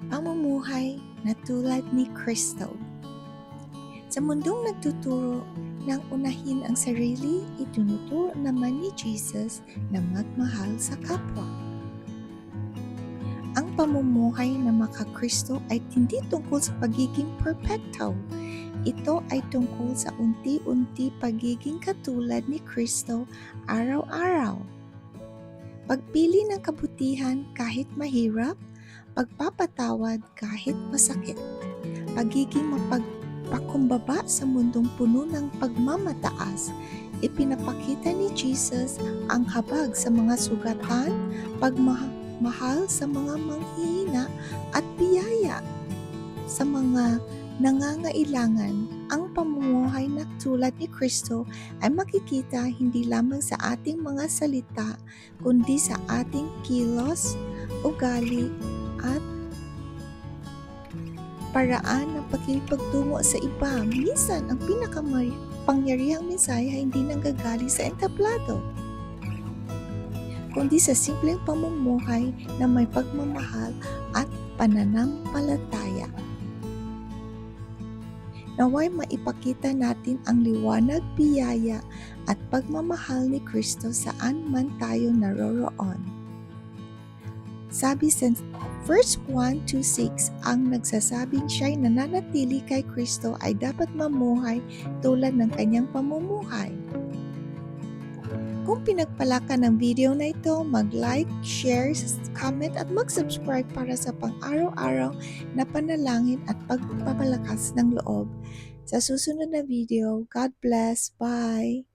Pamumuhay na tulad ni Kristo. Sa mundong nagtuturo ng unahin ang sarili, itinuturo naman ni Jesus na magmahal sa kapwa. Ang pamumuhay na makakristo ay hindi tungkol sa pagiging perpekto. Ito ay tungkol sa unti-unti pagiging katulad ni Kristo araw-araw. Pagpili ng kabutihan kahit mahirap, pagpapatawad kahit masakit, pagiging mapagpakumbaba sa mundong puno ng pagmamataas. Ipinapakita ni Jesus ang habag sa mga sugatan, pagmamahal sa mga manghihina at biyaya sa mga nangangailangan. Ang pamumuhay na tulad ni Kristo ay makikita hindi lamang sa ating mga salita, kundi sa ating kilos, ugali, at paraan ng pakikipagtungo sa iba. Minsan, ang pinakapangyarihang mensahe ay hindi nanggagaling sa entablado, kundi sa simpleng pamumuhay na may pagmamahal at pananampalataya. Naway maipakita natin ang liwanag, biyaya at pagmamahal ni Kristo saan man tayo naroroon. Sabi sa 1 Juan 2:6, ang nagsasabing siya'y nananatili kay Kristo ay dapat mamuhay tulad ng kanyang pamumuhay. Kung pinagpala ka ng video na ito, mag-like, share, comment at mag-subscribe para sa pang-araw-araw na panalangin at pagpapalakas ng loob. Sa susunod na video, God bless. Bye!